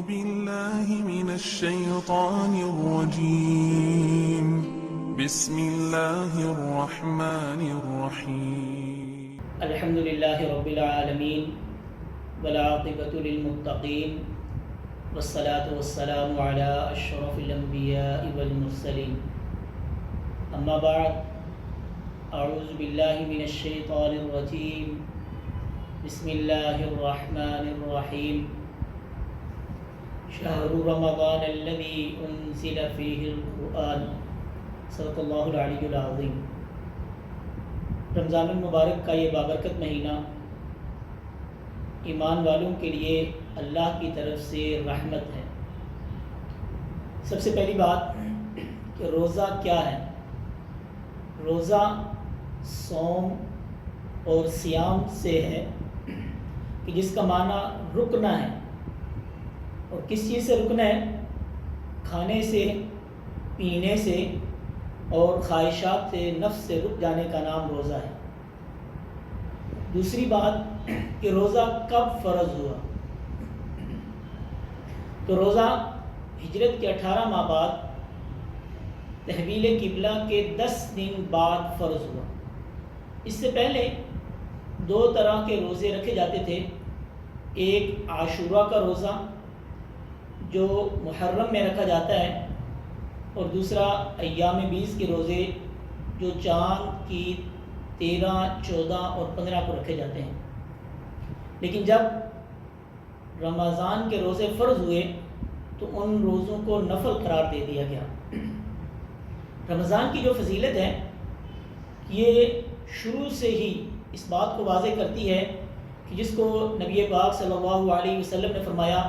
بالله من الشيطان الرجيم. بسم الله الرحمن الرحيم. الحمد لله رب العالمين والعاقبة للمتقين والصلاة والسلام على أشرف الأنبياء والمرسلين. أما بعد، أعوذ بالله من الشيطان الرجيم. بسم الله الرحمن الرحيم. شهر رمضان الذي أنزل فيه القرآن. صدق اللہ العلی العظیم. رمضان المبارک کا یہ بابرکت مہینہ ایمان والوں کے لیے اللہ کی طرف سے رحمت ہے. سب سے پہلی بات کہ روزہ کیا ہے؟ روزہ صوم اور صیام سے ہے کہ جس کا معنی رکنا ہے. اور کس چیز سے رکنا ہے؟ کھانے سے، پینے سے اور خواہشات سے، نفس سے رک جانے کا نام روزہ ہے. دوسری بات کہ روزہ کب فرض ہوا؟ تو روزہ ہجرت کے 18 ماہ بعد تحویل قبلہ کے 10 دن بعد فرض ہوا. اس سے پہلے 2 طرح کے روزے رکھے جاتے تھے. ایک عاشورہ کا روزہ جو محرم میں رکھا جاتا ہے، اور دوسرا ایام 20 کے روزے جو چاند کی 13، 14 اور 15 کو رکھے جاتے ہیں. لیکن جب رمضان کے روزے فرض ہوئے تو ان روزوں کو نفل قرار دے دیا گیا. رمضان کی جو فضیلت ہے یہ شروع سے ہی اس بات کو واضح کرتی ہے کہ جس کو نبی پاک صلی اللہ علیہ وسلم نے فرمایا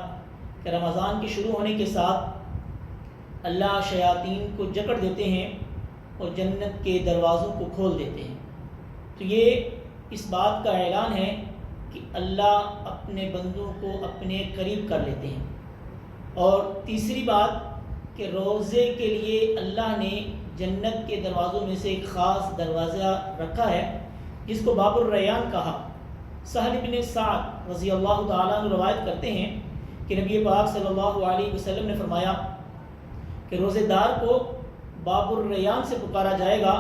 کہ رمضان کے شروع ہونے کے ساتھ اللہ شیاطین کو جکڑ دیتے ہیں اور جنت کے دروازوں کو کھول دیتے ہیں. تو یہ اس بات کا اعلان ہے کہ اللہ اپنے بندوں کو اپنے قریب کر لیتے ہیں. اور تیسری بات کہ روزے کے لیے اللہ نے جنت کے دروازوں میں سے ایک خاص دروازہ رکھا ہے جس کو باب الریان کہا. سہل بن سعد رضی اللہ تعالیٰ عنہ روایت کرتے ہیں کہ نبی پاک صلی اللہ علیہ وسلم نے فرمایا کہ روزے دار کو باب الریان سے پکارا جائے گا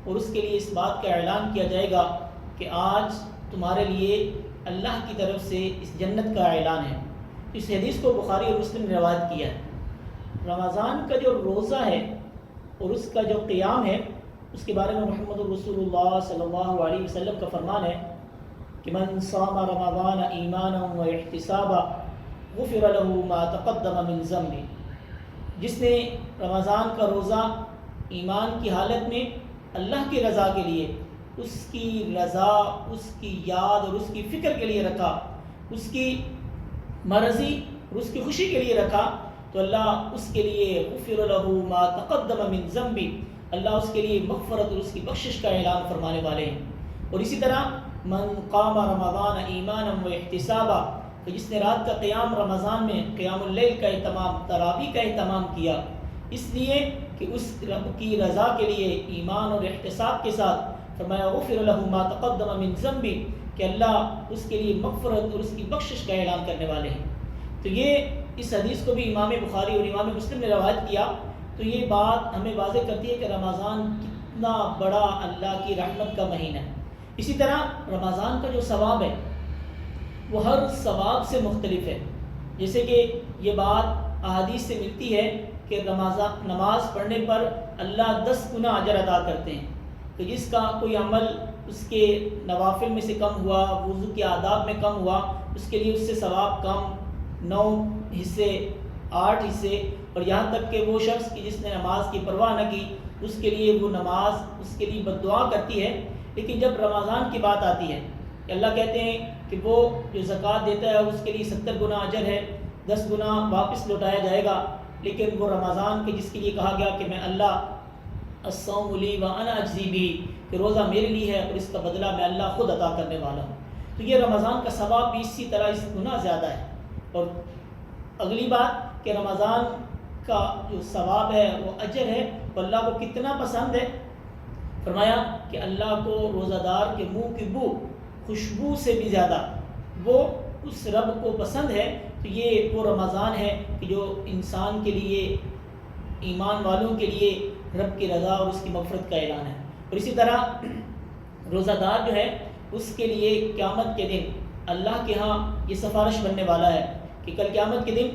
اور اس کے لیے اس بات کا اعلان کیا جائے گا کہ آج تمہارے لیے اللہ کی طرف سے اس جنت کا اعلان ہے. اس حدیث کو بخاری اور مسلم نے روایت کیا ہے. رمضان کا جو روزہ ہے اور اس کا جو قیام ہے اس کے بارے میں محمد رسول اللہ صلی اللہ علیہ وسلم کا فرمان ہے کہ من صام رمضان ایمانا و احتسابا غفر له ما تقدم من ذنبه. جس نے رمضان کا روزہ ایمان کی حالت میں اللہ کی رضا کے لیے، اس کی رضا، اس کی یاد اور اس کی فکر کے لیے رکھا، اس کی مرضی اور اس کی خوشی کے لیے رکھا، تو اللہ اس کے لیے غفر له ما تقدم من ذنبه، اللہ اس کے لیے مغفرت اور اس کی بخشش کا اعلان فرمانے والے ہیں. اور اسی طرح من قام رمضان ایمانا و احتسابا، کہ جس نے رات کا قیام رمضان میں قیام اللیل کا اہتمام، تراویح کا اہتمام کیا، اس لیے کہ اس رب کی رضا کے لیے ایمان اور احتساب کے ساتھ، فرمایا غفر له ما تقدم من ذنبه، کہ اللہ اس کے لیے مغفرت اور اس کی بخشش کا اعلان کرنے والے ہیں. تو یہ اس حدیث کو بھی امام بخاری اور امام مسلم نے روایت کیا. تو یہ بات ہمیں واضح کرتی ہے کہ رمضان کتنا بڑا اللہ کی رحمت کا مہینہ ہے. اسی طرح رمضان کا جو ثواب ہے وہ ہر ثواب سے مختلف ہے. جیسے کہ یہ بات احادیث سے ملتی ہے کہ نماز پڑھنے پر اللہ 10 گنا اجر عطا کرتے ہیں. کہ جس کا کوئی عمل اس کے نوافل میں سے کم ہوا، وضو کے آداب میں کم ہوا، اس کے لیے اس سے ثواب کم، 9 حصے، 8 حصے. اور یہاں تک کہ وہ شخص کی جس نے نماز کی پرواہ نہ کی، اس کے لیے وہ نماز اس کے لیے بد دعا کرتی ہے. لیکن جب رمضان کی بات آتی ہے کہ اللہ کہتے ہیں کہ وہ جو زکوٰۃ دیتا ہے اس کے لیے 70 گنا اجر ہے، 10 گنا واپس لوٹایا جائے گا. لیکن وہ رمضان کے جس کے لیے کہا گیا کہ میں اللہ الصوم لی وانا اجزی بہ، کہ روزہ میرے لیے ہے اور اس کا بدلہ میں اللہ خود عطا کرنے والا ہوں. تو یہ رمضان کا ثواب بھی اسی طرح اس گنا زیادہ ہے. اور اگلی بات کہ رمضان کا جو ثواب ہے وہ اجر ہے وہ اللہ کو کتنا پسند ہے. فرمایا کہ اللہ کو روزہ دار کے منہ کی بو، خوشبو سے بھی زیادہ وہ اس رب کو پسند ہے تو یہ وہ رمضان ہے کہ جو انسان کے لیے، ایمان والوں کے لیے رب کی رضا اور اس کی مغفرت کا اعلان ہے۔ اور اسی طرح روزہ دار جو ہے اس کے لیے قیامت کے دن اللہ کے ہاں یہ سفارش بننے والا ہے کہ کل قیامت کے دن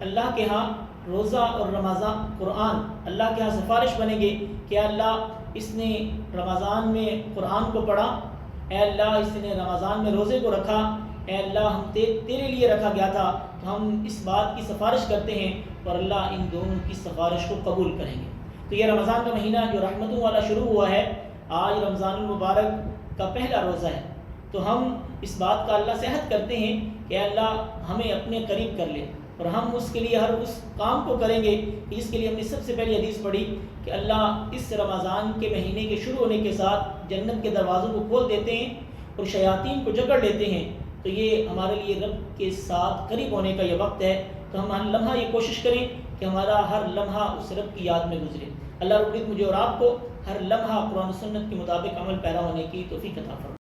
اللہ کے ہاں روزہ اور رمضان قرآن اللہ کے ہاں سفارش بنیں گے کہ اللہ اس نے رمضان میں قرآن کو پڑھا، اے اللہ اس نے رمضان میں روزے کو رکھا، اے اللہ ہم تیرے لیے رکھا گیا تھا، تو ہم اس بات کی سفارش کرتے ہیں اور اللہ ان دونوں کی سفارش کو قبول کریں گے۔ تو یہ رمضان کا مہینہ جو رحمتوں والا شروع ہوا ہے، آج رمضان المبارک کا پہلا روزہ ہے، تو ہم اس بات کا اللہ سے عہد کرتے ہیں کہ اللہ ہمیں اپنے قریب کر لے، اور ہم اس کے لیے ہر اس کام کو کریں گے کہ جس کے لیے ہم نے سب سے پہلی حدیث پڑھی کہ اللہ اس رمضان کے مہینے کے شروع ہونے کے ساتھ جنت کے دروازوں کو کھول دیتے ہیں اور شیاطین کو جکڑ لیتے ہیں۔ تو یہ ہمارے لیے رب کے ساتھ قریب ہونے کا یہ وقت ہے، تو ہم ہر لمحہ یہ کوشش کریں کہ ہمارا ہر لمحہ اس رب کی یاد میں گزرے۔ اللہ رب العزت مجھے اور آپ کو ہر لمحہ قرآن و سنت کے مطابق عمل پیرا ہونے کی توفیق عطا فرمائے۔